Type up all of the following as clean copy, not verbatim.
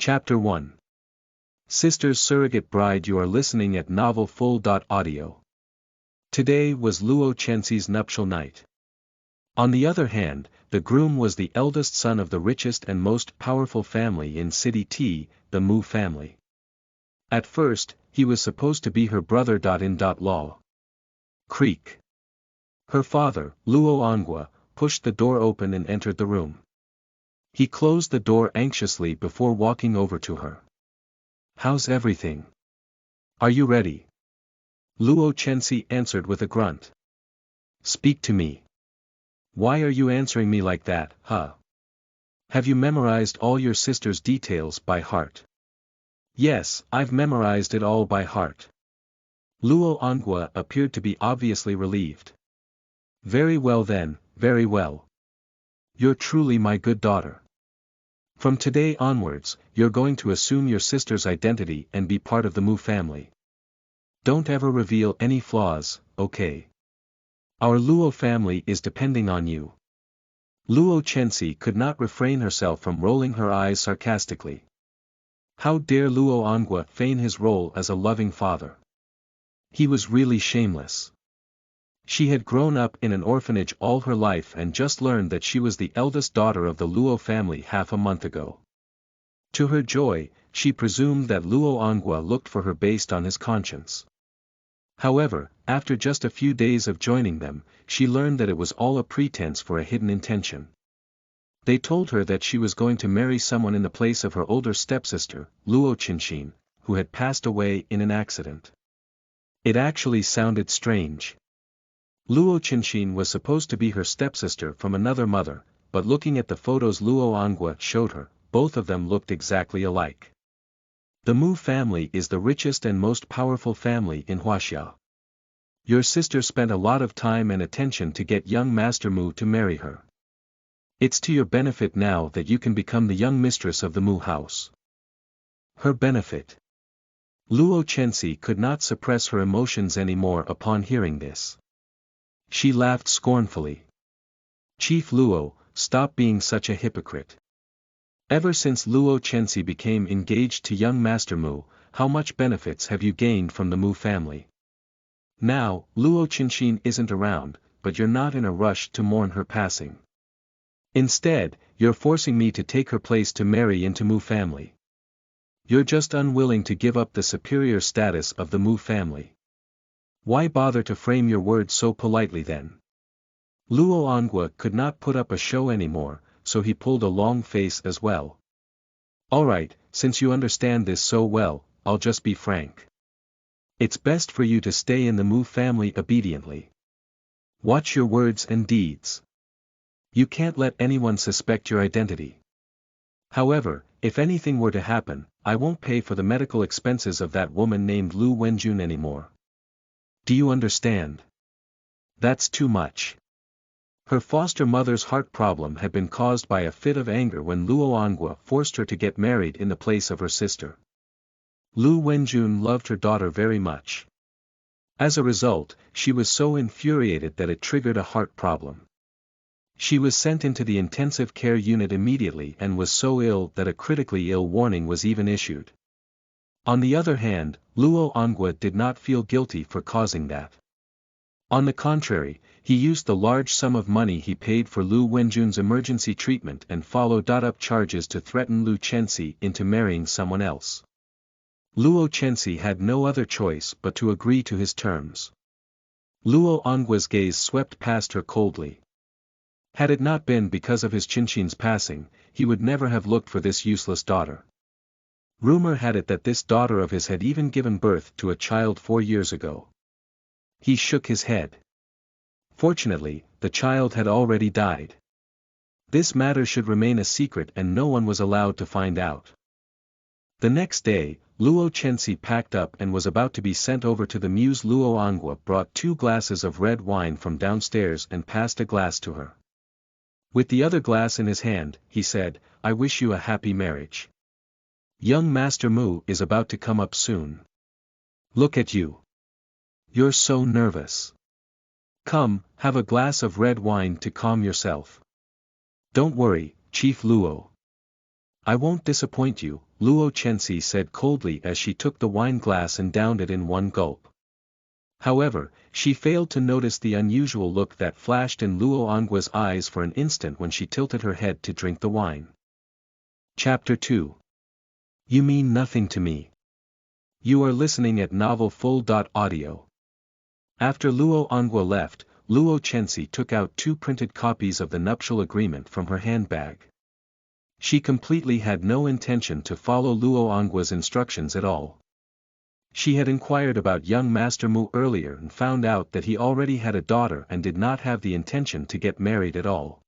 Chapter 1. Sister's Surrogate Bride. You are listening at NovelFull.audio. Today was Luo Chenxi's nuptial night. On the other hand, the groom was the eldest son of the richest and most powerful family in City T, the Mu family. At first, he was supposed to be her brother. In law. Creak. Her father, Luo Angua, pushed the door open and entered the room. He closed the door anxiously before walking over to her. "How's everything? Are you ready?" Luo Chenxi answered with a grunt. "Speak to me. Why are you answering me like that, huh? Have you memorized all your sister's details by heart?" "Yes, I've memorized it all by heart." Luo Angua appeared to be obviously relieved. "Very well then, very well. You're truly my good daughter. From today onwards, you're going to assume your sister's identity and be part of the Mu family. Don't ever reveal any flaws, okay? Our Luo family is depending on you." Luo Chenxi could not refrain herself from rolling her eyes sarcastically. How dare Luo Angua feign his role as a loving father? He was really shameless. She had grown up in an orphanage all her life and just learned that she was the eldest daughter of the Luo family half a month ago. To her joy, she presumed that Luo Angua looked for her based on his conscience. However, after just a few days of joining them, she learned that it was all a pretense for a hidden intention. They told her that she was going to marry someone in the place of her older stepsister, Luo Chenxin, who had passed away in an accident. It actually sounded strange. Luo Chenxin was supposed to be her stepsister from another mother, but looking at the photos Luo Angua showed her, both of them looked exactly alike. The Mu family is the richest and most powerful family in Huaxia. Your sister spent a lot of time and attention to get young Master Mu to marry her. It's to your benefit now that you can become the young mistress of the Mu house. Her benefit. Luo Chenxi could not suppress her emotions anymore upon hearing this. She laughed scornfully. "Chief Luo, stop being such a hypocrite. Ever since Luo Chenxi became engaged to young Master Mu, how much benefits have you gained from the Mu family? Now, Luo Chenxin isn't around, but you're not in a rush to mourn her passing. Instead, you're forcing me to take her place to marry into Mu family. You're just unwilling to give up the superior status of the Mu family. Why bother to frame your words so politely then?" Luo Angua could not put up a show anymore, so he pulled a long face as well. "Alright, since you understand this so well, I'll just be frank. It's best for you to stay in the Mu family obediently. Watch your words and deeds. You can't let anyone suspect your identity. However, if anything were to happen, I won't pay for the medical expenses of that woman named Lu Wenjun anymore. Do you understand? That's too much." Her foster mother's heart problem had been caused by a fit of anger when Luo Angua forced her to get married in the place of her sister. Lu Wenjun loved her daughter very much. As a result, she was so infuriated that it triggered a heart problem. She was sent into the intensive care unit immediately and was so ill that a critically ill warning was even issued. On the other hand, Luo Angua did not feel guilty for causing that. On the contrary, he used the large sum of money he paid for Lu Wenjun's emergency treatment and followed up charges to threaten Lu Chenxi into marrying someone else. Luo Chenxi had no other choice but to agree to his terms. Luo Angua's gaze swept past her coldly. Had it not been because of his Chenxin's passing, he would never have looked for this useless daughter. Rumor had it that this daughter of his had even given birth to a child 4 years ago. He shook his head. Fortunately, the child had already died. This matter should remain a secret and no one was allowed to find out. The next day, Luo Chenxi packed up and was about to be sent over to the Muse. Luo Angua brought 2 glasses of red wine from downstairs and passed a glass to her. With the other glass in his hand, he said, "I wish you a happy marriage. Young Master Mu is about to come up soon. Look at you. You're so nervous. Come, have a glass of red wine to calm yourself. Don't worry, Chief Luo. I won't disappoint you, Luo Chenxi said coldly as she took the wine glass and downed it in one gulp. However, she failed to notice the unusual look that flashed in Luo Anggua's eyes for an instant when she tilted her head to drink the wine. Chapter 2. You mean nothing to me. You are listening at NovelFull.audio. After Luo Anggua left, Luo Chenxi took out 2 printed copies of the nuptial agreement from her handbag. She completely had no intention to follow Luo Anggua's instructions at all. She had inquired about young Master Mu earlier and found out that he already had a daughter and did not have the intention to get married at all.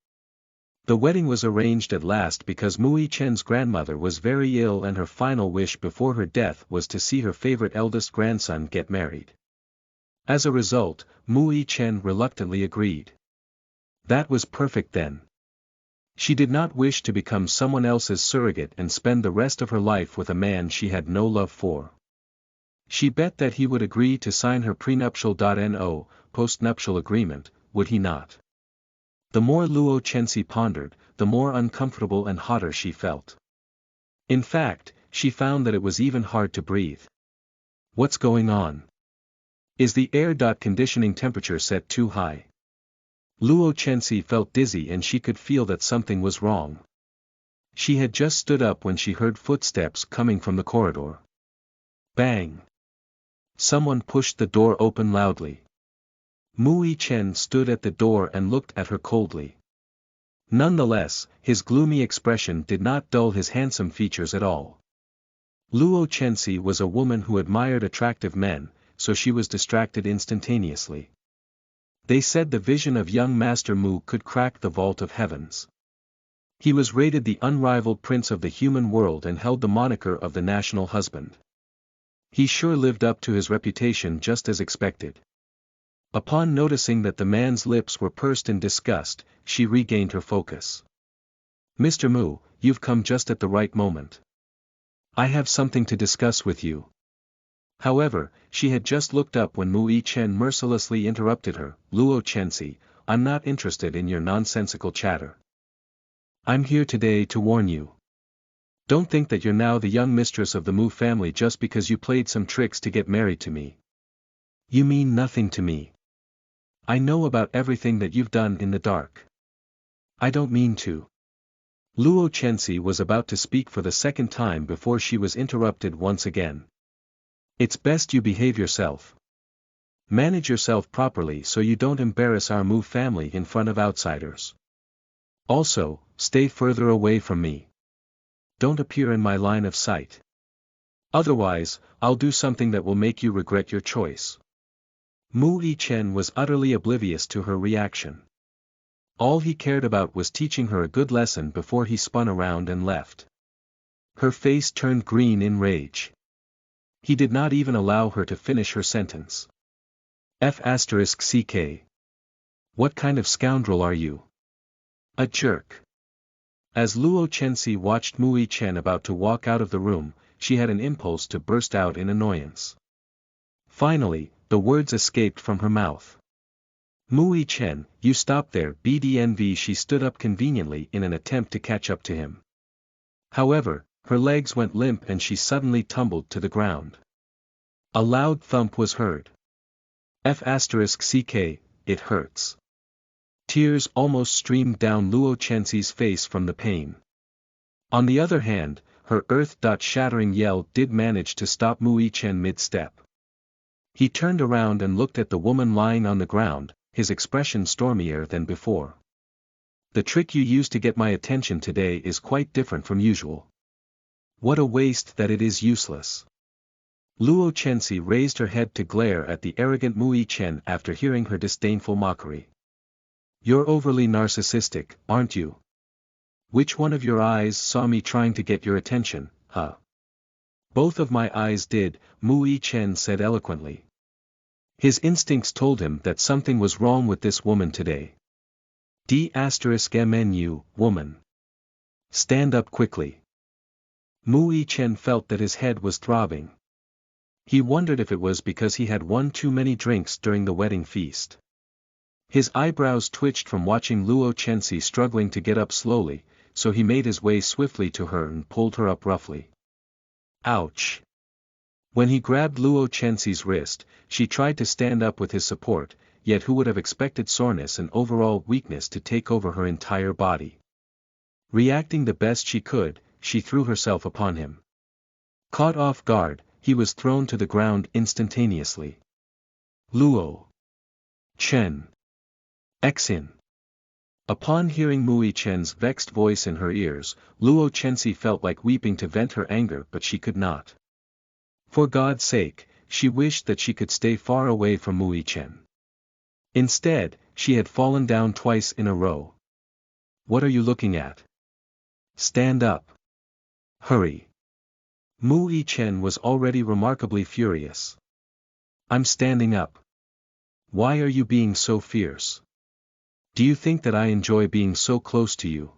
The wedding was arranged at last because Mu Yichen's grandmother was very ill and her final wish before her death was to see her favorite eldest grandson get married. As a result, Mu Yichen reluctantly agreed. That was perfect then. She did not wish to become someone else's surrogate and spend the rest of her life with a man she had no love for. She bet that he would agree to sign her prenuptial postnuptial agreement, would he not? The more Luo Chenxi pondered, the more uncomfortable and hotter she felt. In fact, she found that it was even hard to breathe. What's going on? Is the air conditioning temperature set too high? Luo Chenxi felt dizzy and she could feel that something was wrong. She had just stood up when she heard footsteps coming from the corridor. Bang! Someone pushed the door open loudly. Mu Yichen stood at the door and looked at her coldly. Nonetheless, his gloomy expression did not dull his handsome features at all. Luo Chenxi was a woman who admired attractive men, so she was distracted instantaneously. They said the vision of young Master Mu could crack the vault of heavens. He was rated the unrivaled prince of the human world and held the moniker of the national husband. He sure lived up to his reputation just as expected. Upon noticing that the man's lips were pursed in disgust, she regained her focus. Mr. Mu, you've come just at the right moment. I have something to discuss with you. However, she had just looked up when Mu Yichen mercilessly interrupted her. Luo Chenxi, I'm not interested in your nonsensical chatter. I'm here today to warn you. Don't think that you're now the young mistress of the Mu family just because you played some tricks to get married to me. You mean nothing to me. I know about everything that you've done in the dark. I don't mean to. Luo Chenxi was about to speak for the second time before she was interrupted once again. It's best you behave yourself. Manage yourself properly so you don't embarrass our Mu family in front of outsiders. Also, stay further away from me. Don't appear in my line of sight. Otherwise, I'll do something that will make you regret your choice. Mu Yichen was utterly oblivious to her reaction. All he cared about was teaching her a good lesson before he spun around and left. Her face turned green in rage. He did not even allow her to finish her sentence. F***ck. What kind of scoundrel are you? A jerk. As Luo Chenxi watched Mu Yichen about to walk out of the room, she had an impulse to burst out in annoyance. Finally, the words escaped from her mouth. Mu Yichen, you stop there, BDNV. She stood up conveniently in an attempt to catch up to him. However, her legs went limp and she suddenly tumbled to the ground. A loud thump was heard. F***ck, it hurts. Tears almost streamed down Luo Chenxi's face from the pain. On the other hand, her earth-shattering yell did manage to stop Mu Yichen mid-step. He turned around and looked at the woman lying on the ground, his expression stormier than before. The trick you used to get my attention today is quite different from usual. What a waste that it is useless. Luo Chenxi raised her head to glare at the arrogant Mu Yichen after hearing her disdainful mockery. You're overly narcissistic, aren't you? Which one of your eyes saw me trying to get your attention, huh? Both of my eyes did, Mu Yichen said eloquently. His instincts told him that something was wrong with this woman today. D***MNU, woman. Stand up quickly. Mu Yichen felt that his head was throbbing. He wondered if it was because he had won too many drinks during the wedding feast. His eyebrows twitched from watching Luo Chenxi struggling to get up slowly, so he made his way swiftly to her and pulled her up roughly. Ouch! When he grabbed Luo Chenxi's wrist, she tried to stand up with his support, yet who would have expected soreness and overall weakness to take over her entire body. Reacting the best she could, she threw herself upon him. Caught off guard, he was thrown to the ground instantaneously. Luo Chen. Xin. Upon hearing Mui Chen's vexed voice in her ears, Luo Chenxi felt like weeping to vent her anger, but she could not. For God's sake, she wished that she could stay far away from Mui Chen. Instead, she had fallen down twice in a row. What are you looking at? Stand up. Hurry. Mui Chen was already remarkably furious. I'm standing up. Why are you being so fierce? Do you think that I enjoy being so close to you?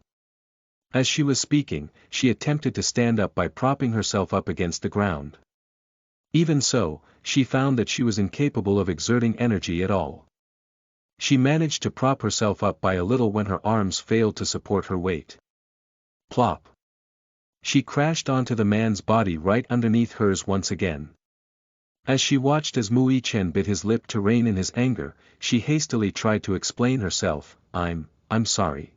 As she was speaking, she attempted to stand up by propping herself up against the ground. Even so, she found that she was incapable of exerting energy at all. She managed to prop herself up by a little when her arms failed to support her weight. Plop. She crashed onto the man's body right underneath hers once again. As she watched as Mui Chen bit his lip to rein in his anger, she hastily tried to explain herself. I'm sorry.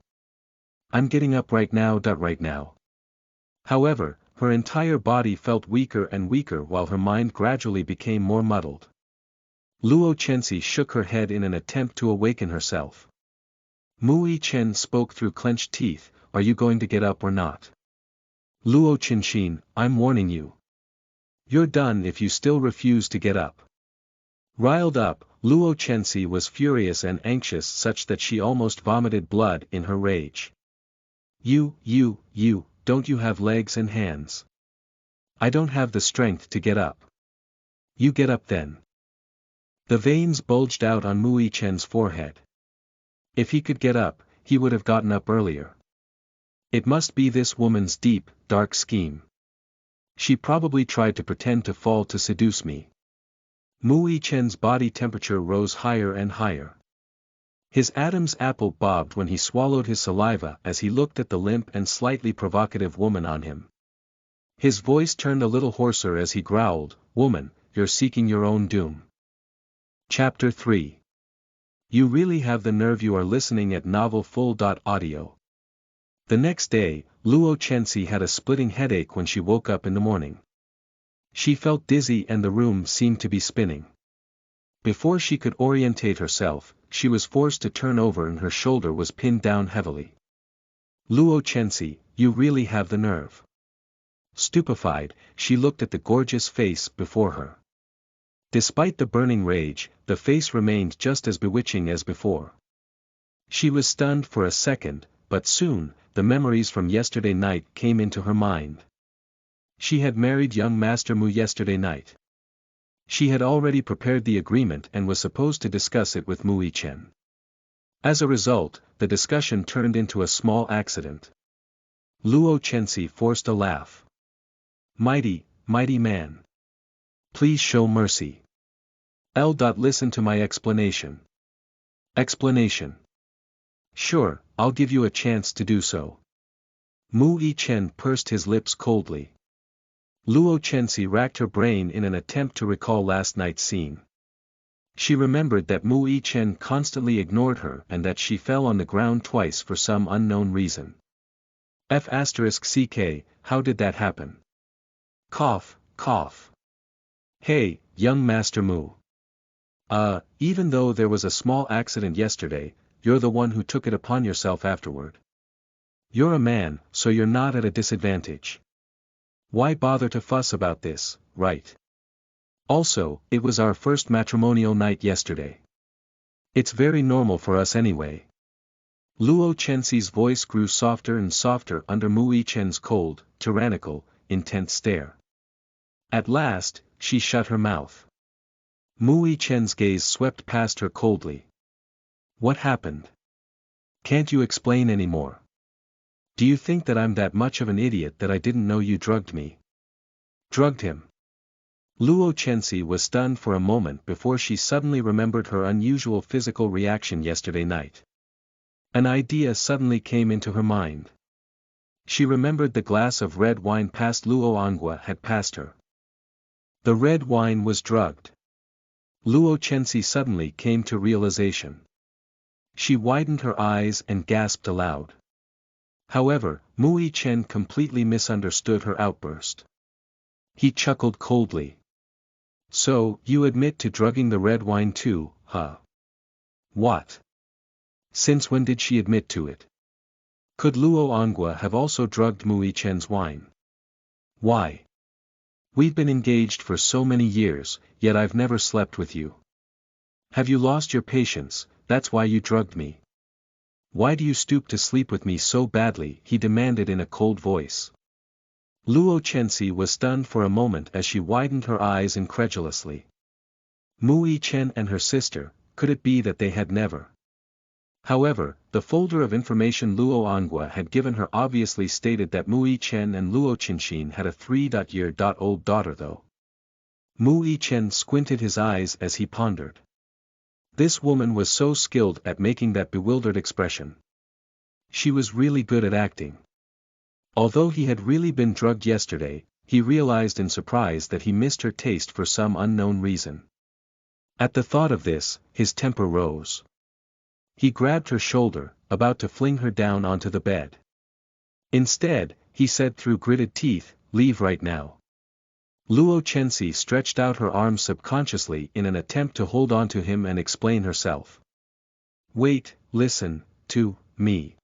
I'm getting up right now. However, her entire body felt weaker and weaker while her mind gradually became more muddled. Luo Chenxi shook her head in an attempt to awaken herself. Mui Chen spoke through clenched teeth, are you going to get up or not? Luo Chenxin, I'm warning you. You're done if you still refuse to get up. Riled up, Luo Chenxi was furious and anxious such that she almost vomited blood in her rage. You, don't you have legs and hands? I don't have the strength to get up. You get up then. The veins bulged out on Mui Chen's forehead. If he could get up, he would have gotten up earlier. It must be this woman's deep, dark scheme. She probably tried to pretend to fall to seduce me. Mui Chen's body temperature rose higher and higher. His Adam's apple bobbed when he swallowed his saliva as he looked at the limp and slightly provocative woman on him. His voice turned a little hoarser as he growled, Woman, you're seeking your own doom. Chapter 3. You really have the nerve. You are listening at novelfull.audio. The next day, Luo Chenxi had a splitting headache when she woke up in the morning. She felt dizzy and the room seemed to be spinning. Before she could orientate herself, she was forced to turn over and her shoulder was pinned down heavily. Luo Chenxi, you really have the nerve. Stupefied, she looked at the gorgeous face before her. Despite the burning rage, the face remained just as bewitching as before. She was stunned for a second, but soon, the memories from yesterday night came into her mind. She had married young Master Mu yesterday night. She had already prepared the agreement and was supposed to discuss it with Mui Chen. As a result, the discussion turned into a small accident. Luo Chenxi forced a laugh. Mighty man. Please show mercy. Listen to my explanation. Explanation. Sure, I'll give you a chance to do so. Mui Chen pursed his lips coldly. Luo Chenxi racked her brain in an attempt to recall last night's scene. She remembered that Mui Chen constantly ignored her and that she fell on the ground twice for some unknown reason. *CK, how did that happen? Cough. Hey, young Master Mu. Even though there was a small accident yesterday, you're the one who took it upon yourself afterward. You're a man, so you're not at a disadvantage. Why bother to fuss about this, right? Also, it was our first matrimonial night yesterday. It's very normal for us anyway. Luo Chenxi's voice grew softer and softer under Mui Chen's cold, tyrannical, intense stare. At last, she shut her mouth. Mui Chen's gaze swept past her coldly. What happened? Can't you explain anymore? Do you think that I'm that much of an idiot that I didn't know you drugged me? Drugged him? Luo Chenxi was stunned for a moment before she suddenly remembered her unusual physical reaction yesterday night. An idea suddenly came into her mind. She remembered the glass of red wine past Luo Angua had passed her. The red wine was drugged. Luo Chenxi suddenly came to realization. She widened her eyes and gasped aloud. However, Mui Chen completely misunderstood her outburst. He chuckled coldly. So, you admit to drugging the red wine too, huh? What? Since when did she admit to it? Could Luo Angua have also drugged Mui Chen's wine? Why? We've been engaged for so many years, yet I've never slept with you. Have you lost your patience? That's why you drugged me. Why do you stoop to sleep with me so badly? He demanded in a cold voice. Luo Chenxi was stunned for a moment as she widened her eyes incredulously. Mui Chen and her sister, could it be that they had never? However, the folder of information Luo Angua had given her obviously stated that Mui Chen and Luo Chenxin had a 3-year-old daughter though. Mui Chen squinted his eyes as he pondered. This woman was so skilled at making that bewildered expression. She was really good at acting. Although he had really been drugged yesterday, he realized in surprise that he missed her taste for some unknown reason. At the thought of this, his temper rose. He grabbed her shoulder, about to fling her down onto the bed. Instead, he said through gritted teeth, "Leave right now." Luo Chenxi stretched out her arms subconsciously in an attempt to hold on to him and explain herself. Wait, listen, to me.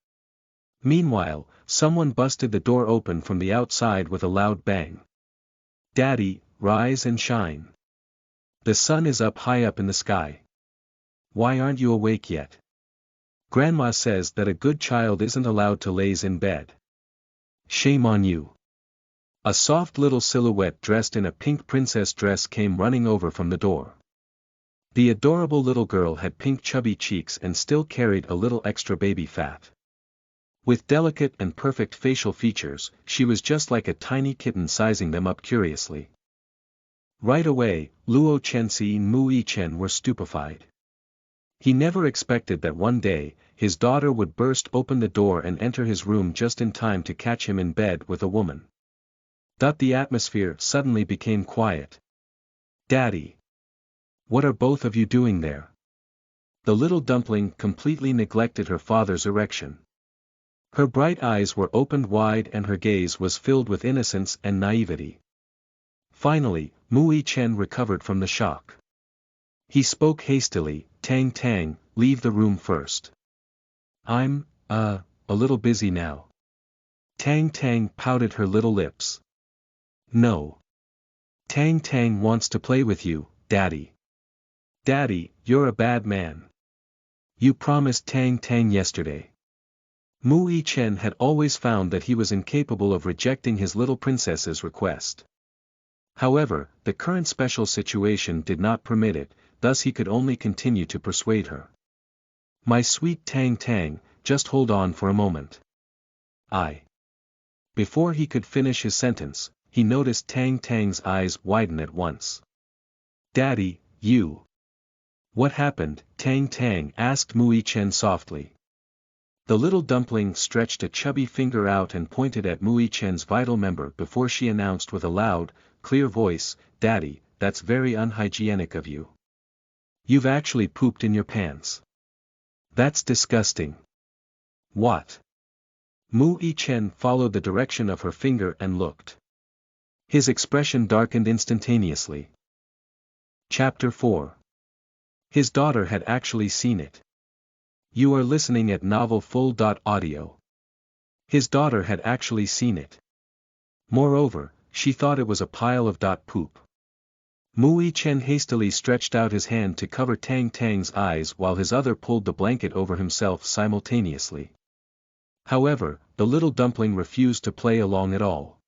Meanwhile, someone busted the door open from the outside with a loud bang. Daddy, rise and shine. The sun is up high up in the sky. Why aren't you awake yet? Grandma says that a good child isn't allowed to laze in bed. Shame on you. A soft little silhouette dressed in a pink princess dress came running over from the door. The adorable little girl had pink chubby cheeks and still carried a little extra baby fat. With delicate and perfect facial features, she was just like a tiny kitten sizing them up curiously. Right away, Luo Chenxi and Mui Chen were stupefied. He never expected that one day, his daughter would burst open the door and enter his room just in time to catch him in bed with a woman. The atmosphere suddenly became quiet. Daddy! What are both of you doing there? The little dumpling completely neglected her father's erection. Her bright eyes were opened wide and her gaze was filled with innocence and naivety. Finally, Mui Chen recovered from the shock. He spoke hastily, Tang Tang, leave the room first. I'm, a little busy now. Tang Tang pouted her little lips. No. Tang Tang wants to play with you, Daddy. Daddy, you're a bad man. You promised Tang Tang yesterday. Mui Chen had always found that he was incapable of rejecting his little princess's request. However, the current special situation did not permit it, thus he could only continue to persuade her. My sweet Tang Tang, just hold on for a moment. Before he could finish his sentence, he noticed Tang Tang's eyes widen at once. Daddy, you. What happened? Tang Tang asked Mui Chen softly. The little dumpling stretched a chubby finger out and pointed at Mui Chen's vital member before she announced with a loud, clear voice, Daddy, that's very unhygienic of you. You've actually pooped in your pants. That's disgusting. What? Mui Chen followed the direction of her finger and looked. His expression darkened instantaneously. Chapter 4. His daughter had actually seen it. You are listening at novelfull.audio. His daughter had actually seen it. Moreover, she thought it was a pile of poop. Mui Chen hastily stretched out his hand to cover Tang Tang's eyes while his other pulled the blanket over himself simultaneously. However, the little dumpling refused to play along at all.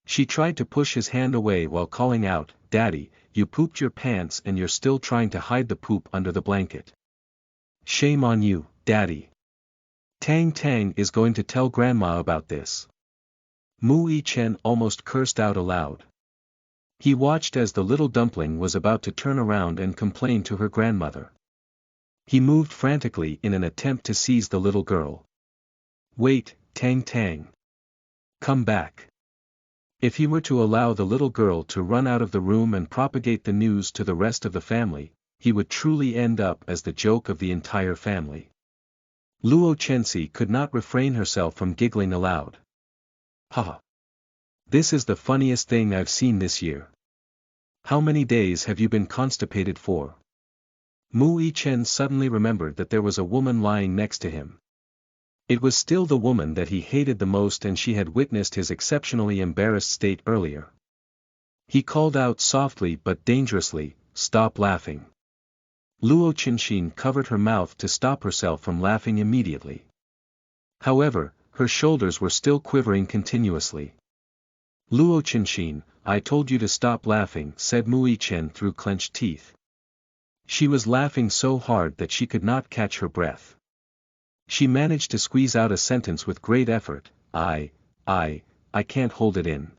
She tried to push his hand away while calling out, Daddy, you pooped your pants and you're still trying to hide the poop under the blanket. Shame on you, Daddy. Tang Tang is going to tell Grandma about this. Mui Chen almost cursed out aloud. He watched as the little dumpling was about to turn around and complain to her grandmother. He moved frantically in an attempt to seize the little girl. Wait, Tang Tang. Come back. If he were to allow the little girl to run out of the room and propagate the news to the rest of the family, he would truly end up as the joke of the entire family. Luo Chenxi could not refrain herself from giggling aloud. Ha! This is the funniest thing I've seen this year. How many days have you been constipated for? Mu Yichen suddenly remembered that there was a woman lying next to him. It was still the woman that he hated the most, and she had witnessed his exceptionally embarrassed state earlier. He called out softly but dangerously, "Stop laughing." Luo Chenxin covered her mouth to stop herself from laughing immediately. However, her shoulders were still quivering continuously. "Luo Chenxin, I told you to stop laughing," said Mu Yichen through clenched teeth. She was laughing so hard that she could not catch her breath. She managed to squeeze out a sentence with great effort, I can't hold it in."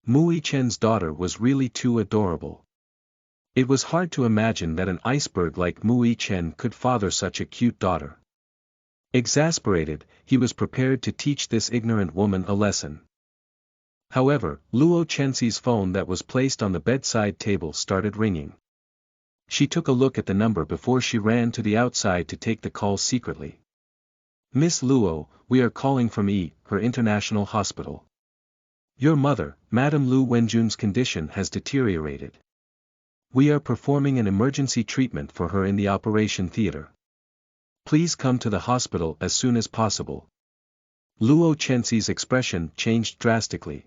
Mu Yichen's daughter was really too adorable. It was hard to imagine that an iceberg like Mu Yichen could father such a cute daughter. Exasperated, he was prepared to teach this ignorant woman a lesson. However, Luo Chenxi's phone that was placed on the bedside table started ringing. She took a look at the number before she ran to the outside to take the call secretly. "Miss Luo, we are calling from her international hospital. Your mother, Madame Lu Wenjun's condition has deteriorated. We are performing an emergency treatment for her in the operation theater. Please come to the hospital as soon as possible." Luo Chenxi's expression changed drastically.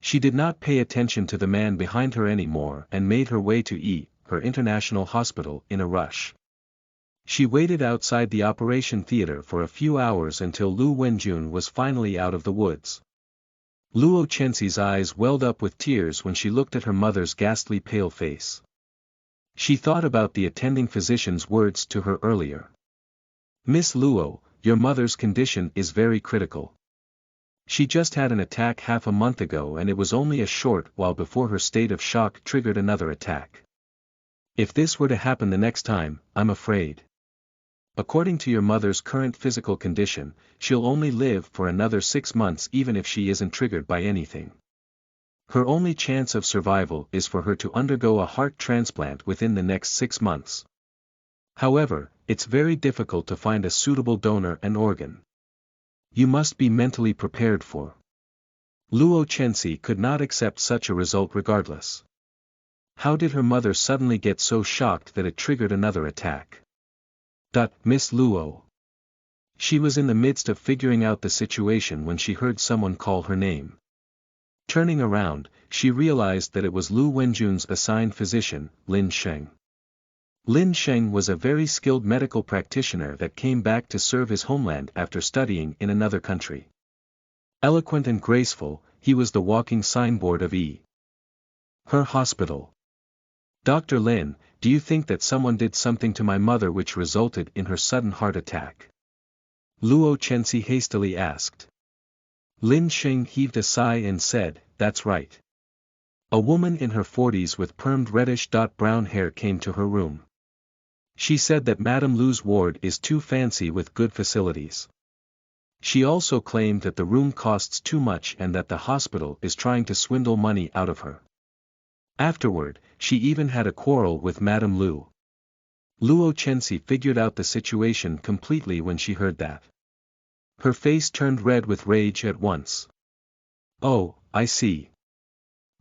She did not pay attention to the man behind her anymore and made her way to her international hospital in a rush. She waited outside the operation theater for a few hours until Lu Wenjun was finally out of the woods. Luo Chenxi's eyes welled up with tears when she looked at her mother's ghastly pale face. She thought about the attending physician's words to her earlier. "Miss Luo, your mother's condition is very critical. She just had an attack half a month ago, and it was only a short while before her state of shock triggered another attack. If this were to happen the next time, I'm afraid. According to your mother's current physical condition, she'll only live for another 6 months even if she isn't triggered by anything. Her only chance of survival is for her to undergo a heart transplant within the next 6 months. However, it's very difficult to find a suitable donor and organ. You must be mentally prepared for." Luo Chenxi could not accept such a result regardless. How did her mother suddenly get so shocked that it triggered another attack? "Miss Luo." She was in the midst of figuring out the situation when she heard someone call her name. Turning around, she realized that it was Lu Wenjun's assigned physician, Lin Sheng. Lin Sheng was a very skilled medical practitioner that came back to serve his homeland after studying in another country. Eloquent and graceful, he was the walking signboard of her hospital. "Dr. Lin, do you think that someone did something to my mother which resulted in her sudden heart attack?" Luo Chenxi hastily asked. Lin Sheng heaved a sigh and said, "That's right." A woman in her 40s with permed reddish-brown hair came to her room. She said that Madame Lu's ward is too fancy with good facilities. She also claimed that the room costs too much and that the hospital is trying to swindle money out of her. Afterward, she even had a quarrel with Madame Lu. Luo Chenxi figured out the situation completely when she heard that. Her face turned red with rage at once. "Oh, I see.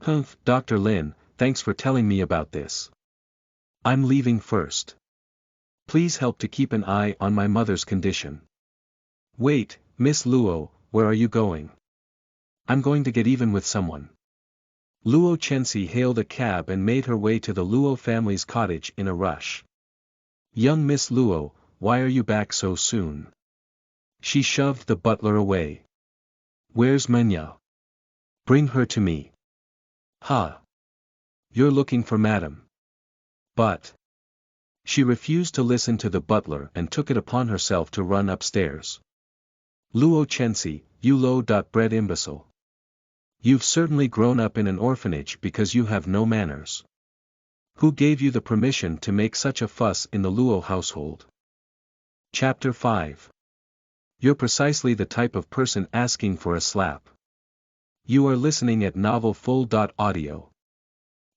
Humph, Dr. Lin, thanks for telling me about this. I'm leaving first. Please help to keep an eye on my mother's condition." "Wait, Miss Luo, where are you going?" "I'm going to get even with someone." Luo Chenxi hailed a cab and made her way to the Luo family's cottage in a rush. "Young Miss Luo, why are you back so soon?" She shoved the butler away. "Where's Menya? Bring her to me." "Ha! You're looking for Madam." "But..." She refused to listen to the butler and took it upon herself to run upstairs. "Luo Chenxi, you low-bred imbecile. You've certainly grown up in an orphanage because you have no manners. Who gave you the permission to make such a fuss in the Luo household?" Chapter 5 You're precisely the type of person asking for a slap. You are listening at NovelFull.audio.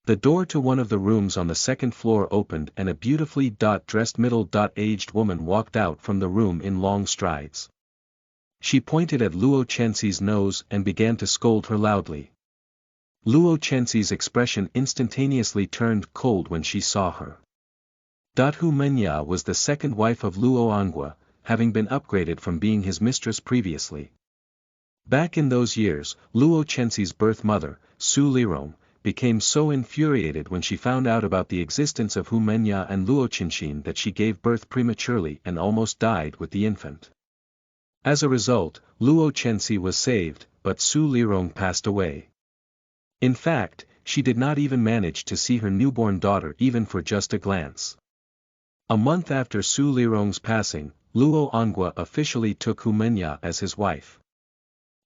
The door to one of the rooms on the second floor opened and a beautifully dressed middle-aged woman walked out from the room in long strides. She pointed at Luo Chenxi's nose and began to scold her loudly. Luo Chenxi's expression instantaneously turned cold when she saw her. Hu Menya was the second wife of Luo Angua, having been upgraded from being his mistress previously. Back in those years, Luo Chenxi's birth mother, Su Lirong, became so infuriated when she found out about the existence of Hu Menya and Luo Chenxin that she gave birth prematurely and almost died with the infant. As a result, Luo Chenxi was saved, but Su Lirong passed away. In fact, she did not even manage to see her newborn daughter even for just a glance. A month after Su Lirong's passing, Luo Angua officially took Hu Menya as his wife.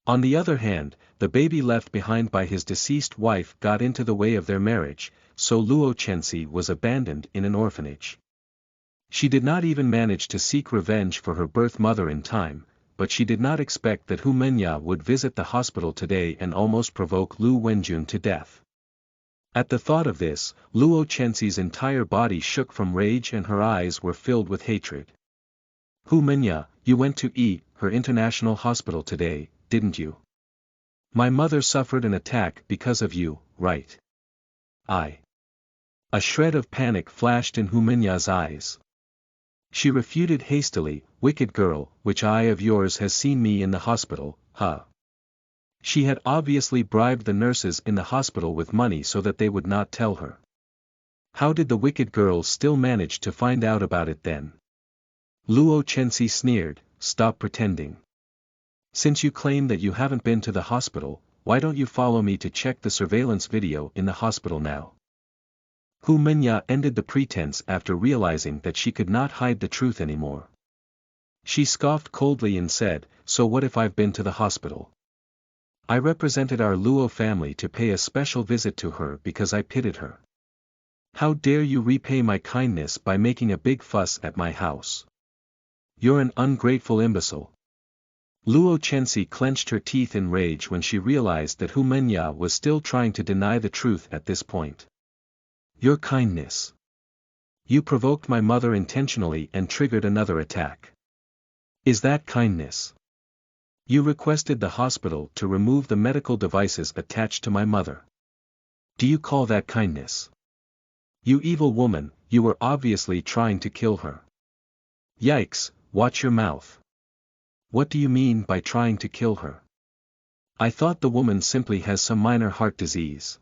On the other hand, the baby left behind by his deceased wife got into the way of their marriage, so Luo Chenxi was abandoned in an orphanage. She did not even manage to seek revenge for her birth mother in time, but she did not expect that Hu Menya would visit the hospital today and almost provoke Lu Wenjun to death. At the thought of this, Luo Chenxi's entire body shook from rage and her eyes were filled with hatred. Hu Menya, you went to her international hospital today, didn't you? My mother suffered an attack because of you, right? A shred of panic flashed in Hu Menya's eyes. She refuted hastily, wicked girl, which eye of yours has seen me in the hospital, huh? She had obviously bribed the nurses in the hospital with money so that they would not tell her. How did the wicked girl still manage to find out about it then? Luo Chenxi sneered, stop pretending. Since you claim that you haven't been to the hospital, why don't you follow me to check the surveillance video in the hospital now? Hu Menya ended the pretense after realizing that she could not hide the truth anymore. She scoffed coldly and said, so what if I've been to the hospital? I represented our Luo family to pay a special visit to her because I pitied her. How dare you repay my kindness by making a big fuss at my house? You're an ungrateful imbecile. Luo Chenxi clenched her teeth in rage when she realized that Hu Menya was still trying to deny the truth at this point. Your kindness. You provoked my mother intentionally and triggered another attack. Is that kindness? You requested the hospital to remove the medical devices attached to my mother. Do you call that kindness? You evil woman, you were obviously trying to kill her. Yikes, watch your mouth. What do you mean by trying to kill her? I thought the woman simply has some minor heart disease.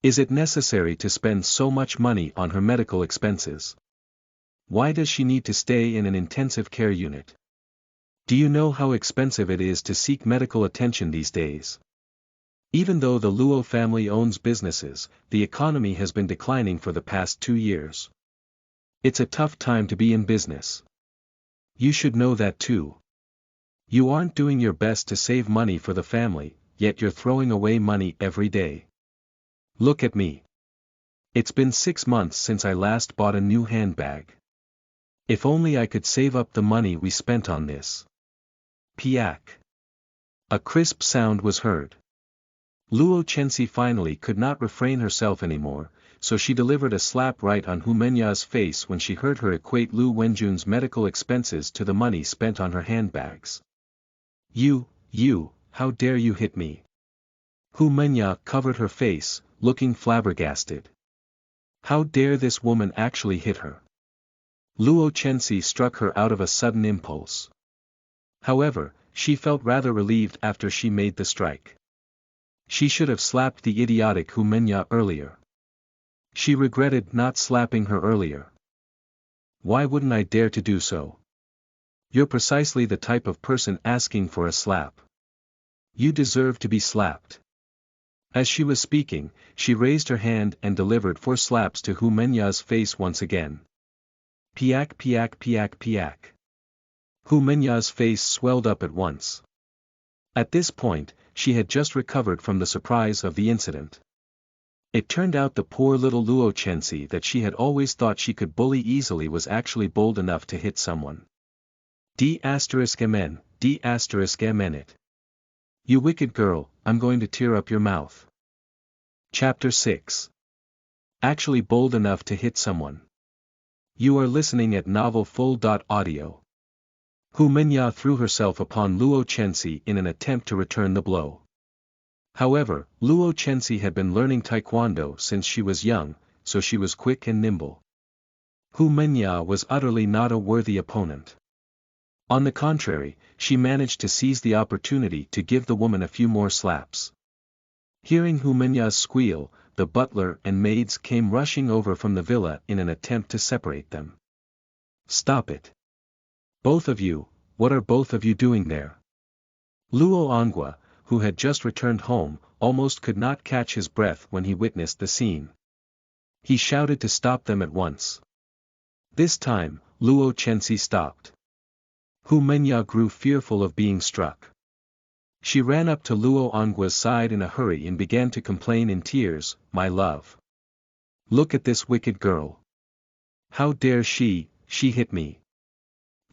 Is it necessary to spend so much money on her medical expenses? Why does she need to stay in an intensive care unit? Do you know how expensive it is to seek medical attention these days? Even though the Luo family owns businesses, the economy has been declining for the past 2 years. It's a tough time to be in business. You should know that too. You aren't doing your best to save money for the family, yet you're throwing away money every day. Look at me. It's been 6 months since I last bought a new handbag. If only I could save up the money we spent on this. Piak. A crisp sound was heard. Luo Chenxi finally could not refrain herself anymore, so she delivered a slap right on Hu Menya's face when she heard her equate Lu Wenjun's medical expenses to the money spent on her handbags. You, how dare you hit me? Hu Menya covered her face, looking flabbergasted. How dare this woman actually hit her? Luo Chenxi struck her out of a sudden impulse. However, she felt rather relieved after she made the strike. She should have slapped the idiotic Hu Menya earlier. She regretted not slapping her earlier. Why wouldn't I dare to do so? You're precisely the type of person asking for a slap. You deserve to be slapped. As she was speaking, she raised her hand and delivered 4 slaps to Hu Menya's face once again. Piak piak piak piak. Hu Menya's face swelled up at once. At this point, she had just recovered from the surprise of the incident. It turned out the poor little Luo Chenxi that she had always thought she could bully easily was actually bold enough to hit someone. D*mn, D*mn it. You wicked girl, I'm going to tear up your mouth. Chapter 6. Actually bold enough to hit someone. You are listening at NovelFull.audio. Hu Menya threw herself upon Luo Chenxi in an attempt to return the blow. However, Luo Chenxi had been learning taekwondo since she was young, so she was quick and nimble. Hu Menya was utterly not a worthy opponent. On the contrary, she managed to seize the opportunity to give the woman a few more slaps. Hearing Hu Menya's squeal, the butler and maids came rushing over from the villa in an attempt to separate them. Stop it. Both of you, what are both of you doing there? Luo Ongwa, who had just returned home, almost could not catch his breath when he witnessed the scene. He shouted to stop them at once. This time, Luo Chenxi stopped. Hu Menya grew fearful of being struck. She ran up to Luo Ongwa's side in a hurry and began to complain in tears, "My love. Look at this wicked girl. How dare she hit me."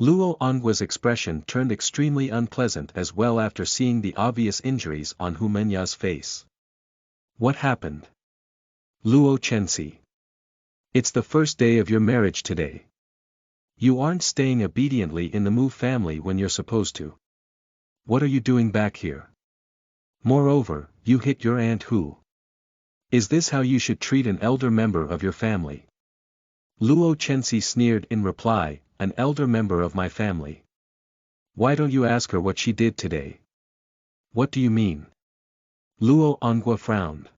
Luo Ongwa's expression turned extremely unpleasant as well after seeing the obvious injuries on Hu Menya's face. What happened? Luo Chenxi. It's the first day of your marriage today. You aren't staying obediently in the Mu family when you're supposed to. What are you doing back here? Moreover, you hit your aunt Hu. Is this how you should treat an elder member of your family? Luo Chenxi sneered in reply, "An elder member of my family. Why don't you ask her what she did today?" What do you mean? Luo Ongwa frowned.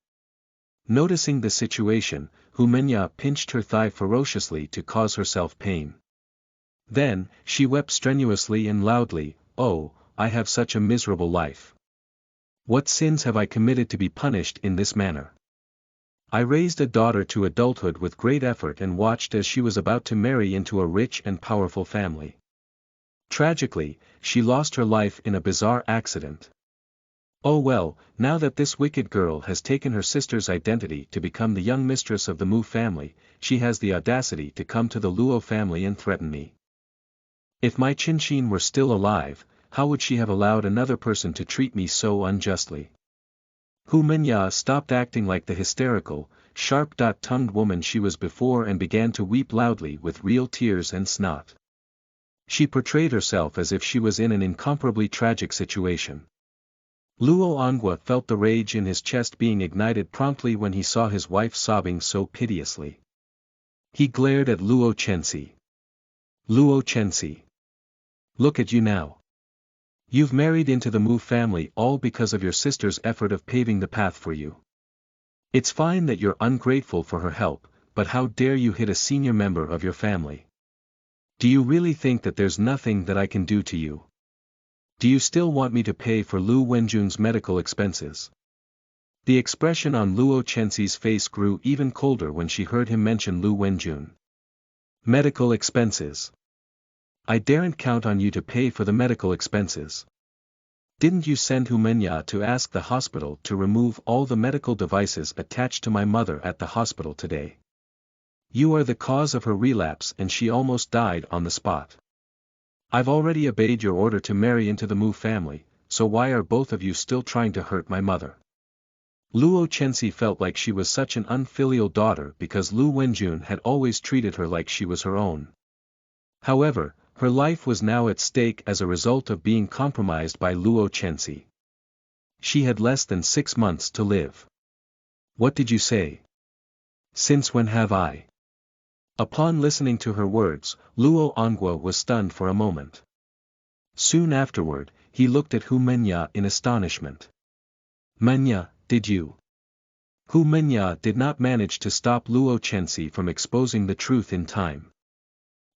Noticing the situation, Hu Menya pinched her thigh ferociously to cause herself pain. Then, she wept strenuously and loudly, "Oh, I have such a miserable life. What sins have I committed to be punished in this manner? I raised a daughter to adulthood with great effort and watched as she was about to marry into a rich and powerful family. Tragically, she lost her life in a bizarre accident. Oh well, now that this wicked girl has taken her sister's identity to become the young mistress of the Mu family, she has the audacity to come to the Luo family and threaten me. If my Qinxin were still alive, how would she have allowed another person to treat me so unjustly?" Hu Menya stopped acting like the hysterical, sharp-tongued woman she was before and began to weep loudly with real tears and snot. She portrayed herself as if she was in an incomparably tragic situation. Luo Ongwa felt the rage in his chest being ignited promptly when he saw his wife sobbing so piteously. He glared at Luo Chenxi. "Luo Chenxi. Look at you now. You've married into the Mu family all because of your sister's effort of paving the path for you. It's fine that you're ungrateful for her help, but how dare you hit a senior member of your family? Do you really think that there's nothing that I can do to you? Do you still want me to pay for Lu Wenjun's medical expenses?" The expression on Luo Chenxi's face grew even colder when she heard him mention Lu Wenjun. Medical expenses. I daren't count on you to pay for the medical expenses. Didn't you send Hu Menya to ask the hospital to remove all the medical devices attached to my mother at the hospital today? You are the cause of her relapse and she almost died on the spot. I've already obeyed your order to marry into the Mu family, so why are both of you still trying to hurt my mother? Luo Chenxi felt like she was such an unfilial daughter because Lu Wenjun had always treated her like she was her own. However, her life was now at stake as a result of being compromised by Luo Chenxi. She had less than 6 months to live. What did you say? Since when have I? Upon listening to her words, Luo Ongwa was stunned for a moment. Soon afterward, he looked at Hu Menya in astonishment. Menya, did you? Hu Menya did not manage to stop Luo Chenxi from exposing the truth in time.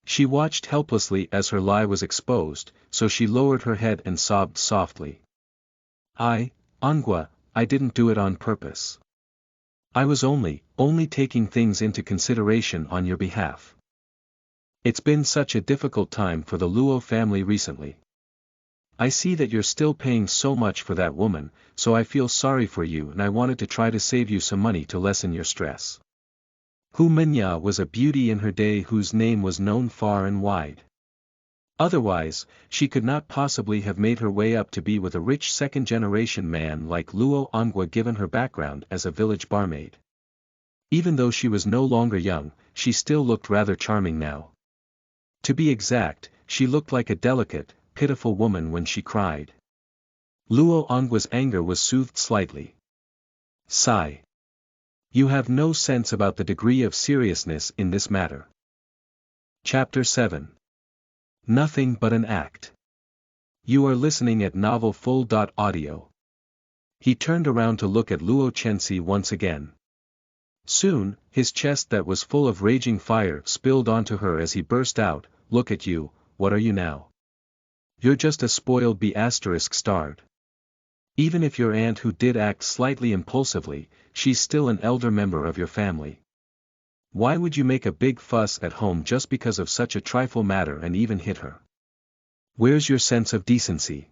She watched helplessly as her lie was exposed, so she lowered her head and sobbed softly. Ongwa, I didn't do it on purpose. I was only taking things into consideration on your behalf. It's been such a difficult time for the Luo family recently. I see that you're still paying so much for that woman, so I feel sorry for you and I wanted to try to save you some money to lessen your stress. Hu Menya was a beauty in her day whose name was known far and wide. Otherwise, she could not possibly have made her way up to be with a rich second-generation man like Luo Ongwa given her background as a village barmaid. Even though she was no longer young, she still looked rather charming now. To be exact, she looked like a delicate, pitiful woman when she cried. Luo Ongwa's anger was soothed slightly. Sigh. You have no sense about the degree of seriousness in this matter. Chapter 7. Nothing but an act. You are listening at NovelFull.audio. He turned around to look at Luo Chenxi once again. Soon, his chest that was full of raging fire spilled onto her as he burst out, "Look at you, what are you now? You're just a spoiled B*****. Even if your aunt who did act slightly impulsively, she's still an elder member of your family. Why would you make a big fuss at home just because of such a trifle matter and even hit her? Where's your sense of decency?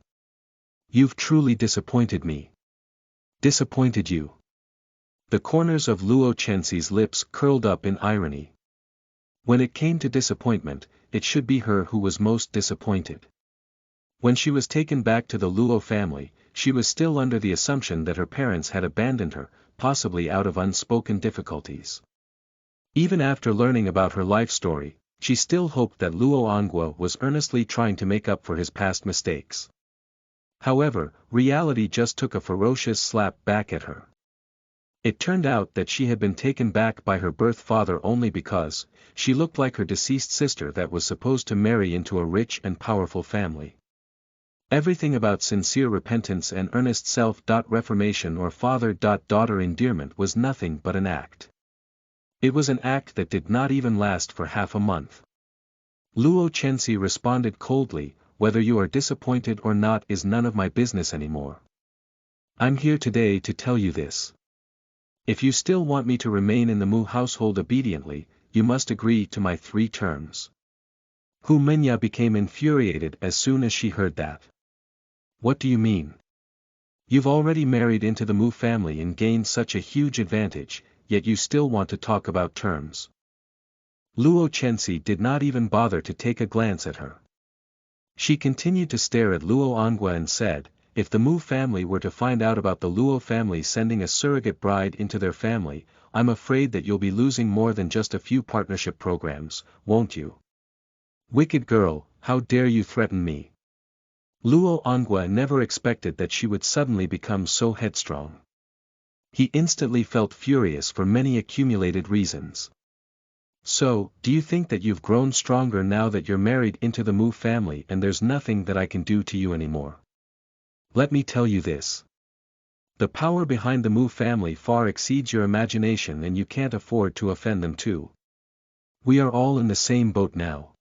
You've truly disappointed me." "Disappointed you?" The corners of Luo Chenxi's lips curled up in irony. When it came to disappointment, it should be her who was most disappointed. When she was taken back to the Luo family, she was still under the assumption that her parents had abandoned her, possibly out of unspoken difficulties. Even after learning about her life story, she still hoped that Luo Ongwa was earnestly trying to make up for his past mistakes. However, reality just took a ferocious slap back at her. It turned out that she had been taken back by her birth father only because she looked like her deceased sister that was supposed to marry into a rich and powerful family. Everything about sincere repentance and earnest self-reformation or father-daughter endearment was nothing but an act. It was an act that did not even last for half a month. Luo Chenxi responded coldly, "Whether you are disappointed or not is none of my business anymore. I'm here today to tell you this. If you still want me to remain in the Mu household obediently, you must agree to my 3 terms. Hu Menya became infuriated as soon as she heard that. "What do you mean? You've already married into the Mu family and gained such a huge advantage, yet you still want to talk about terms." Luo Chenxi did not even bother to take a glance at her. She continued to stare at Luo Ongwa and said, "If the Mu family were to find out about the Luo family sending a surrogate bride into their family, I'm afraid that you'll be losing more than just a few partnership programs, won't you? Wicked girl, how dare you threaten me?" Luo Ongwa never expected that she would suddenly become so headstrong. He instantly felt furious for many accumulated reasons. "So, do you think that you've grown stronger now that you're married into the Mu family and there's nothing that I can do to you anymore? Let me tell you this. The power behind the Mu family far exceeds your imagination and you can't afford to offend them too. We are all in the same boat now.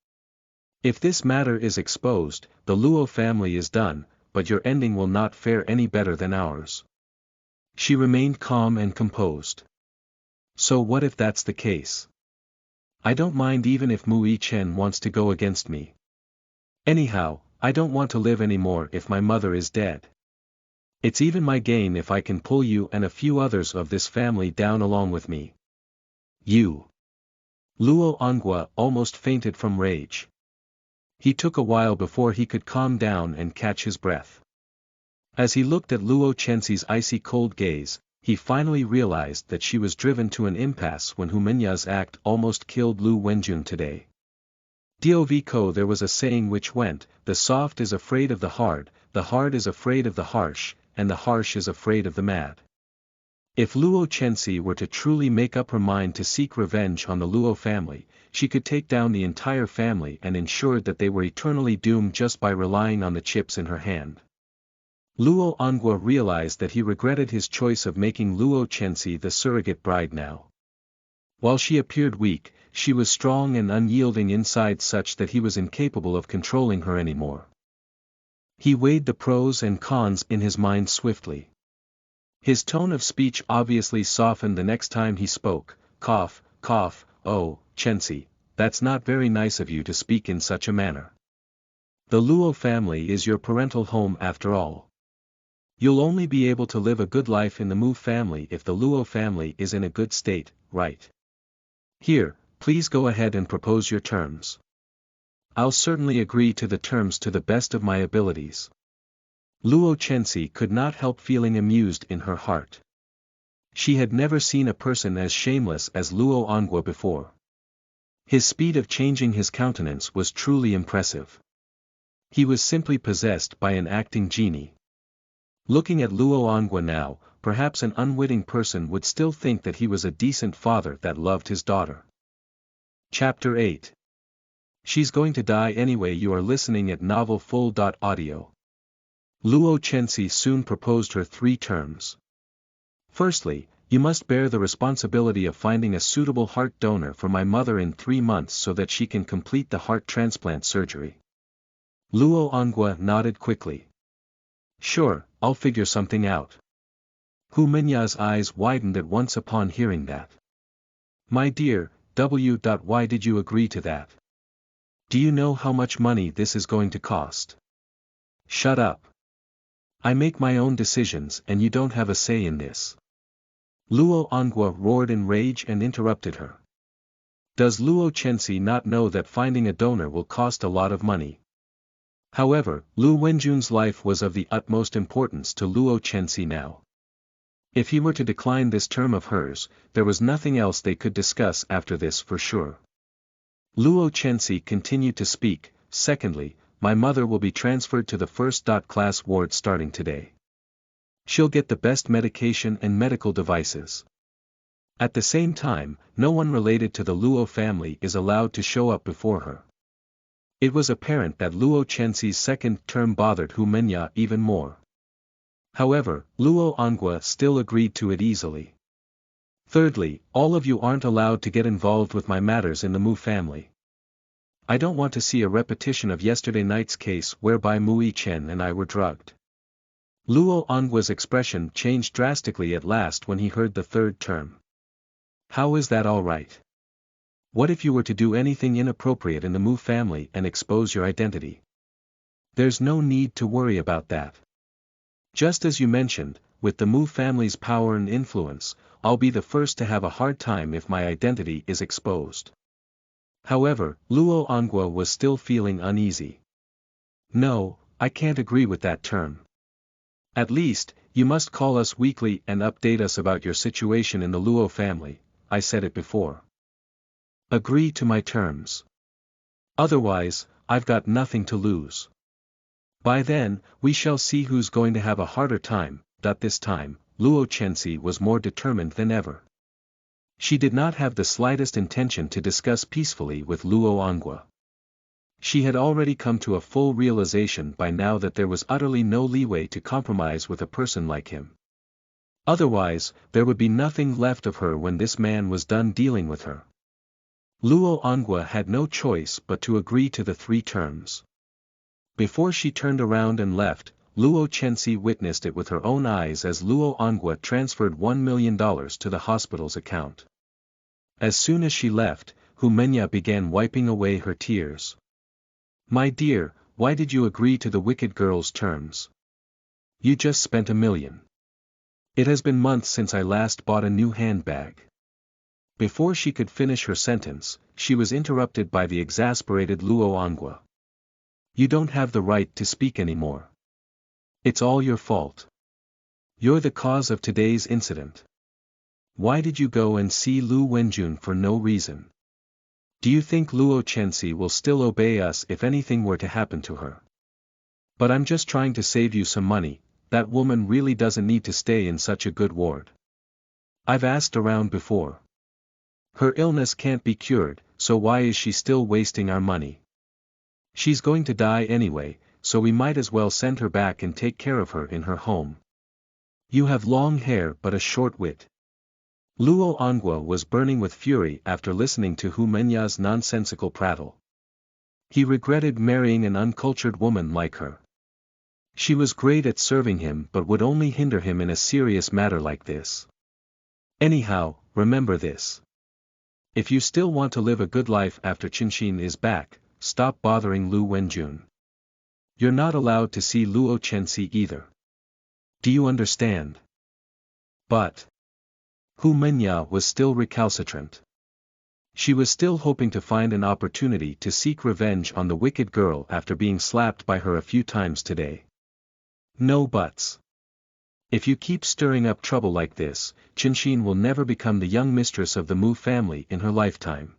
If this matter is exposed, the Luo family is done, but your ending will not fare any better than ours." She remained calm and composed. "So what if that's the case? I don't mind even if Mu Yichen wants to go against me. Anyhow, I don't want to live anymore if my mother is dead. It's even my gain if I can pull you and a few others of this family down along with me." "You." Luo Ongwa almost fainted from rage. He took a while before he could calm down and catch his breath. As he looked at Luo Chenxi's icy cold gaze, he finally realized that she was driven to an impasse when Hu Menya's act almost killed Lu Wenjun today. Dovko there was a saying which went, "The soft is afraid of the hard is afraid of the harsh, and the harsh is afraid of the mad." If Luo Chenxi were to truly make up her mind to seek revenge on the Luo family, she could take down the entire family and ensure that they were eternally doomed just by relying on the chips in her hand. Luo Ongwa realized that he regretted his choice of making Luo Chenxi the surrogate bride now. While she appeared weak, she was strong and unyielding inside such that he was incapable of controlling her anymore. He weighed the pros and cons in his mind swiftly. His tone of speech obviously softened the next time he spoke, cough, "Oh, Chenxi, that's not very nice of you to speak in such a manner. The Luo family is your parental home after all. You'll only be able to live a good life in the Mu family if the Luo family is in a good state, right? Here, please go ahead and propose your terms." I'll certainly agree to the terms to the best of my abilities. Luo Chenxi could not help feeling amused in her heart. She had never seen a person as shameless as Luo Ongwa before. His speed of changing his countenance was truly impressive. He was simply possessed by an acting genie. Looking at Luo Ongwa now, perhaps an unwitting person would still think that he was a decent father that loved his daughter. Chapter 8. She's going to die anyway. You are listening at novelfull.audio. Luo Chenxi soon proposed her 3 terms. Firstly, you must bear the responsibility of finding a suitable heart donor for my mother in 3 months so that she can complete the heart transplant surgery. Luo Ongwa nodded quickly. Sure, I'll figure something out. Hu Minya's eyes widened at once upon hearing that. My dear, why did you agree to that? Do you know how much money this is going to cost? Shut up. I make my own decisions and you don't have a say in this. Luo Ongwa roared in rage and interrupted her. Does Luo Chenxi not know that finding a donor will cost a lot of money? However, Lu Wenjun's life was of the utmost importance to Luo Chenxi now. If he were to decline this term of hers, there was nothing else they could discuss after this for sure. Luo Chenxi continued to speak. Secondly, my mother will be transferred to the first-class ward starting today. She'll get the best medication and medical devices. At the same time, no one related to the Luo family is allowed to show up before her. It was apparent that Luo Chenxi's second term bothered Hu Minya even more. However, Luo Ongwa still agreed to it easily. Thirdly, all of you aren't allowed to get involved with my matters in the Mu family. I don't want to see a repetition of yesterday night's case whereby Mui Chen and I were drugged. Luo Ongwa's expression changed drastically at last when he heard the third term. How is that all right? What if you were to do anything inappropriate in the Mu family and expose your identity? There's no need to worry about that. Just as you mentioned, with the Mu family's power and influence, I'll be the first to have a hard time if my identity is exposed. However, Luo Ongwa was still feeling uneasy. No, I can't agree with that term. At least, you must call us weekly and update us about your situation in the Luo family. I said it before. Agree to my terms. Otherwise, I've got nothing to lose. By then, we shall see who's going to have a harder time. This time, Luo Chenxi was more determined than ever. She did not have the slightest intention to discuss peacefully with Luo Ongwa. She had already come to a full realization by now that there was utterly no leeway to compromise with a person like him. Otherwise, there would be nothing left of her when this man was done dealing with her. Luo Ongwa had no choice but to agree to the 3 terms. Before she turned around and left, Luo Chenxi witnessed it with her own eyes as Luo Ongwa transferred $1 million to the hospital's account. As soon as she left, Hu Minya began wiping away her tears. My dear, why did you agree to the wicked girl's terms? You just spent $1 million. It has been months since I last bought a new handbag. Before she could finish her sentence, she was interrupted by the exasperated Luo Ongwa. You don't have the right to speak anymore. It's all your fault. You're the cause of today's incident. Why did you go and see Lu Wenjun for no reason? Do you think Luo Chenxi will still obey us if anything were to happen to her? But I'm just trying to save you some money. That woman really doesn't need to stay in such a good ward. I've asked around before. Her illness can't be cured, so why is she still wasting our money? She's going to die anyway, so we might as well send her back and take care of her in her home. You have long hair but a short wit. Luo Ongwa was burning with fury after listening to Hu Minya's nonsensical prattle. He regretted marrying an uncultured woman like her. She was great at serving him but would only hinder him in a serious matter like this. Anyhow, remember this. If you still want to live a good life after Chenxi is back, stop bothering Lu Wenjun. You're not allowed to see Luo Chenxi either. Do you understand? But Hu Minya was still recalcitrant. She was still hoping to find an opportunity to seek revenge on the wicked girl after being slapped by her a few times today. No buts. If you keep stirring up trouble like this, Qinshin will never become the young mistress of the Mu family in her lifetime.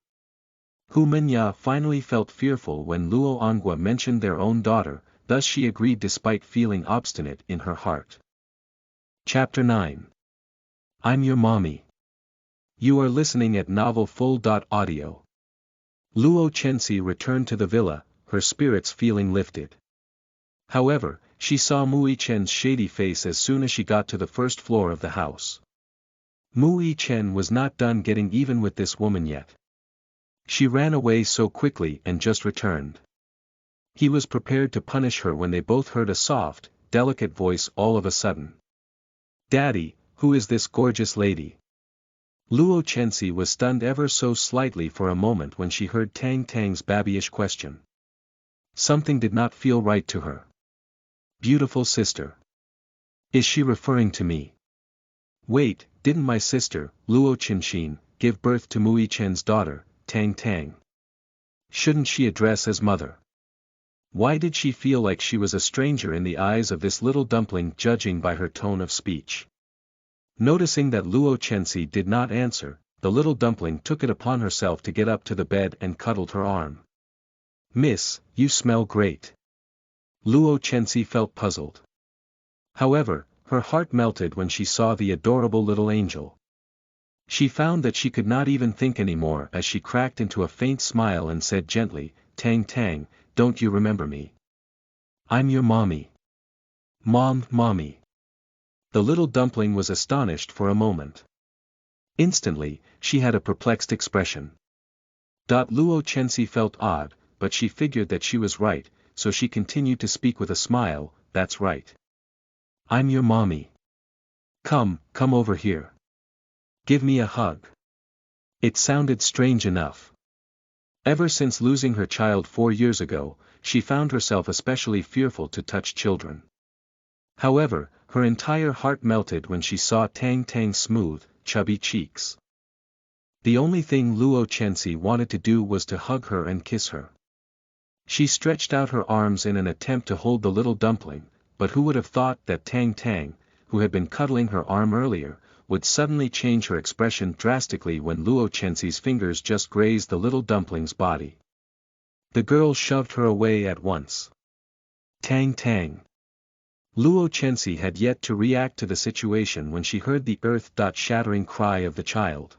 Hu Minya finally felt fearful when Luo Ongwa mentioned their own daughter, thus she agreed despite feeling obstinate in her heart. Chapter 9. I'm Your Mommy. You are listening at NovelFull.audio. Luo Chenxi returned to the villa, her spirits feeling lifted. However, she saw Mu Yichen's shady face as soon as she got to the first floor of the house. Mu Yichen was not done getting even with this woman yet. She ran away so quickly and just returned. He was prepared to punish her when they both heard a soft, delicate voice all of a sudden. Daddy, who is this gorgeous lady? Luo Chenxi was stunned ever so slightly for a moment when she heard Tang Tang's babyish question. Something did not feel right to her. Beautiful sister. Is she referring to me? Wait, didn't my sister, Luo Qinshin, give birth to Mu Yichen's daughter, Tang Tang? Shouldn't she address as mother? Why did she feel like she was a stranger in the eyes of this little dumpling judging by her tone of speech? Noticing that Luo Chenxi did not answer, the little dumpling took it upon herself to get up to the bed and cuddled her arm. Miss, you smell great. Luo Chenxi felt puzzled. However, her heart melted when she saw the adorable little angel. She found that she could not even think anymore as she cracked into a faint smile and said gently, Tang Tang, don't you remember me? I'm your mommy. Mommy. The little dumpling was astonished for a moment. Instantly, she had a perplexed expression. Luo Chenxi felt odd, but she figured that she was right, so she continued to speak with a smile, that's right. I'm your mommy. Come over here. Give me a hug. It sounded strange enough. Ever since losing her child 4 years ago, she found herself especially fearful to touch children. However, her entire heart melted when she saw Tang Tang's smooth, chubby cheeks. The only thing Luo Chenxi wanted to do was to hug her and kiss her. She stretched out her arms in an attempt to hold the little dumpling, but who would have thought that Tang Tang, who had been cuddling her arm earlier, would suddenly change her expression drastically when Luo Chenxi's fingers just grazed the little dumpling's body. The girl shoved her away at once. Tang Tang. Luo Chenxi had yet to react to the situation when she heard the earth-shattering cry of the child.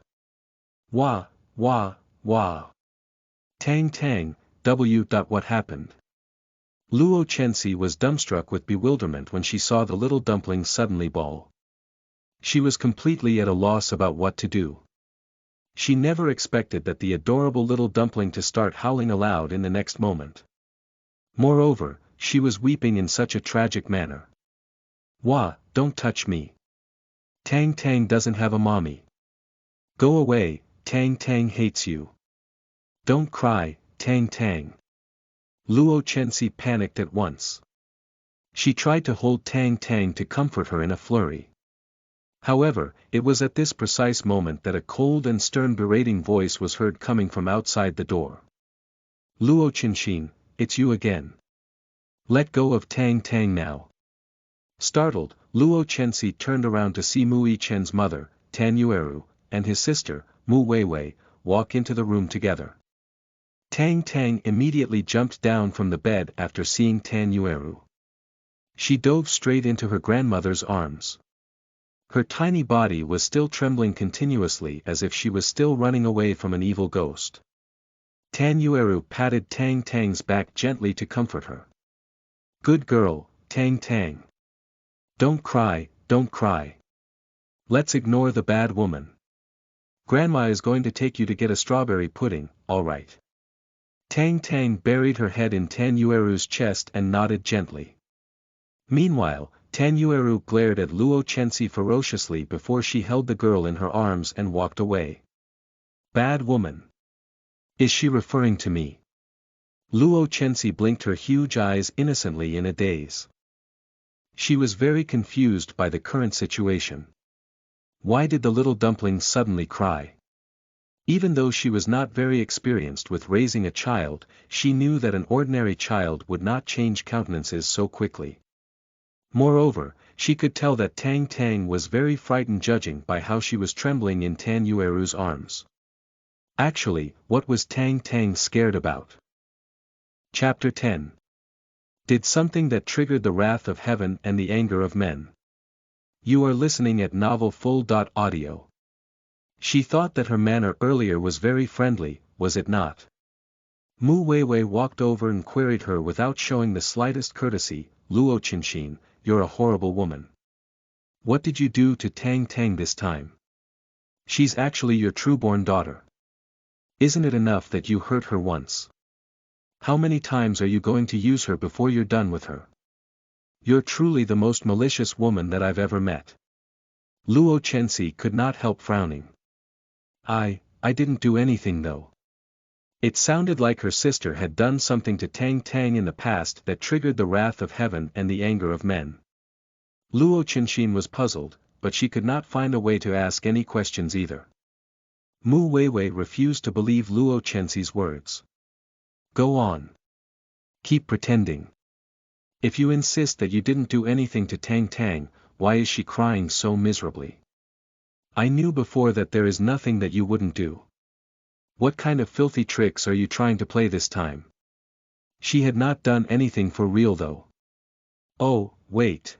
Wah, wah, wah. Tang Tang, what happened? Luo Chenxi was dumbstruck with bewilderment when she saw the little dumpling suddenly bawl. She was completely at a loss about what to do. She never expected that the adorable little dumpling to start howling aloud in the next moment. Moreover, she was weeping in such a tragic manner. Wah, don't touch me. Tang Tang doesn't have a mommy. Go away, Tang Tang hates you. Don't cry, Tang Tang. Luo Chenxi panicked at once. She tried to hold Tang Tang to comfort her in a flurry. However, it was at this precise moment that a cold and stern berating voice was heard coming from outside the door. Luo Qinshin, it's you again. Let go of Tang Tang now. Startled, Luo Chenxi turned around to see Mu Yichen's mother, Tan Yueru, and his sister, Mu Weiwei, walk into the room together. Tang Tang immediately jumped down from the bed after seeing Tan Yueru. She dove straight into her grandmother's arms. Her tiny body was still trembling continuously as if she was still running away from an evil ghost. Tan Yueru patted Tang Tang's back gently to comfort her. Good girl, Tang Tang. Don't cry, don't cry. Let's ignore the bad woman. Grandma is going to take you to get a strawberry pudding, all right. Tang Tang buried her head in Tan Yueru's chest and nodded gently. Meanwhile, Tan Yueru glared at Luo Chenxi ferociously before she held the girl in her arms and walked away. Bad woman. Is she referring to me? Luo Chenxi blinked her huge eyes innocently in a daze. She was very confused by the current situation. Why did the little dumpling suddenly cry? Even though she was not very experienced with raising a child, she knew that an ordinary child would not change countenances so quickly. Moreover, she could tell that Tang Tang was very frightened judging by how she was trembling in Tan Yueru's arms. Actually, what was Tang Tang scared about? Chapter 10. Did something that triggered the wrath of heaven and the anger of men. You are listening at novelfull.audio. She thought that her manner earlier was very friendly, was it not? Mu Weiwei walked over and queried her without showing the slightest courtesy, Luo Qinxin, you're a horrible woman. What did you do to Tang Tang this time? She's actually your true-born daughter. Isn't it enough that you hurt her once? How many times are you going to use her before you're done with her? You're truly the most malicious woman that I've ever met. Luo Chenxi could not help frowning. I didn't do anything though. It sounded like her sister had done something to Tang Tang in the past that triggered the wrath of heaven and the anger of men. Luo Qinxin was puzzled, but she could not find a way to ask any questions either. Mu Weiwei refused to believe Luo Chenxi's words. Go on. Keep pretending. If you insist that you didn't do anything to Tang Tang, why is she crying so miserably? I knew before that there is nothing that you wouldn't do. What kind of filthy tricks are you trying to play this time? She had not done anything for real though. Oh, wait.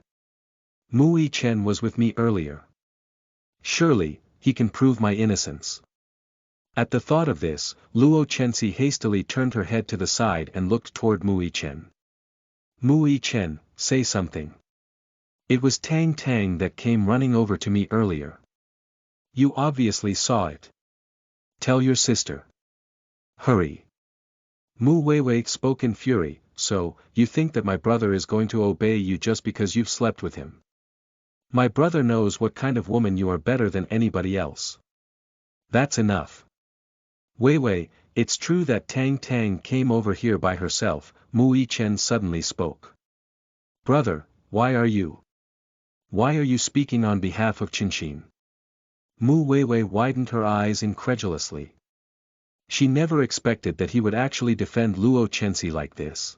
Mu Yichen was with me earlier. Surely, he can prove my innocence. At the thought of this, Luo Chenxi hastily turned her head to the side and looked toward Mu Yichen. Mu Yichen, say something. It was Tang Tang that came running over to me earlier. You obviously saw it. Tell your sister. Hurry. Mu Weiwei spoke in fury, so, you think that my brother is going to obey you just because you've slept with him? My brother knows what kind of woman you are better than anybody else. That's enough. Weiwei, it's true that Tang Tang came over here by herself, Mu Yichen suddenly spoke. Brother, why are you speaking on behalf of Qinxin? Mu Weiwei widened her eyes incredulously. She never expected that he would actually defend Luo Chenxi like this.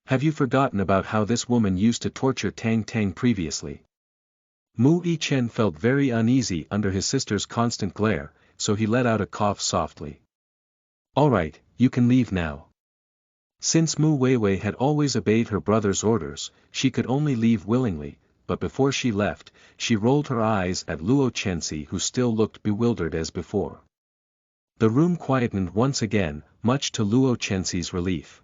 Have you forgotten about how this woman used to torture Tang Tang previously? Mu Yichen felt very uneasy under his sister's constant glare, so he let out a cough softly. Alright, you can leave now. Since Mu Weiwei had always obeyed her brother's orders, she could only leave willingly, but before she left, she rolled her eyes at Luo Chenxi who still looked bewildered as before. The room quietened once again, much to Luo Chenxi's relief.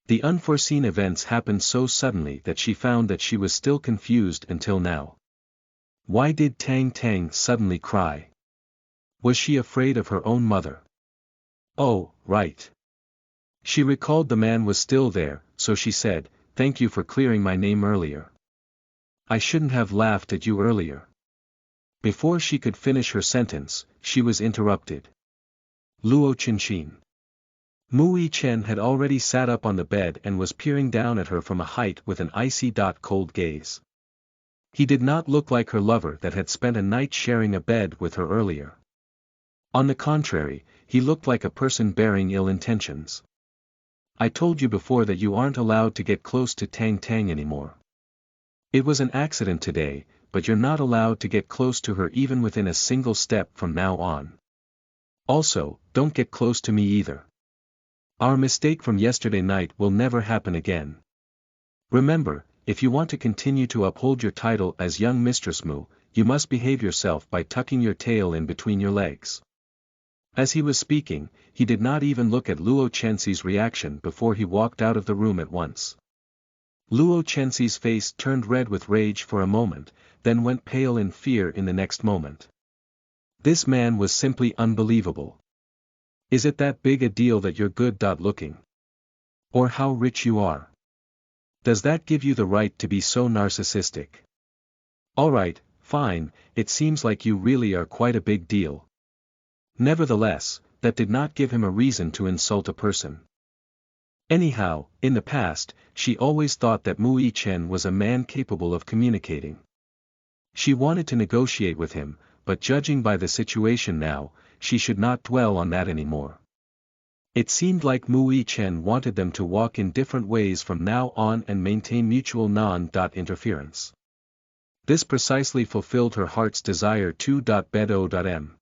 The unforeseen events happened so suddenly that she found that she was still confused until now. Why did Tang Tang suddenly cry? Was she afraid of her own mother? Oh, right. She recalled the man was still there, so she said, thank you for clearing my name earlier. I shouldn't have laughed at you earlier. Before she could finish her sentence, she was interrupted. Luo Qinxin. Mu Yichen had already sat up on the bed and was peering down at her from a height with an icy cold gaze. He did not look like her lover that had spent a night sharing a bed with her earlier. On the contrary, he looked like a person bearing ill intentions. I told you before that you aren't allowed to get close to Tang Tang anymore. It was an accident today, but you're not allowed to get close to her even within a single step from now on. Also, don't get close to me either. Our mistake from yesterday night will never happen again. Remember, if you want to continue to uphold your title as young Mistress Mu, you must behave yourself by tucking your tail in between your legs. As he was speaking, he did not even look at Luo Chenxi's reaction before he walked out of the room at once. Luo Chenxi's face turned red with rage for a moment, then went pale in fear in the next moment. This man was simply unbelievable. Is it that big a deal that you're good-looking? Or how rich you are? Does that give you the right to be so narcissistic? Alright, fine, it seems like you really are quite a big deal. Nevertheless, that did not give him a reason to insult a person. Anyhow, in the past, she always thought that Mu Yichen was a man capable of communicating. She wanted to negotiate with him, but judging by the situation now, she should not dwell on that anymore. It seemed like Mui Chen wanted them to walk in different ways from now on and maintain mutual non-interference. This precisely fulfilled her heart's desire. 2.bedo.m.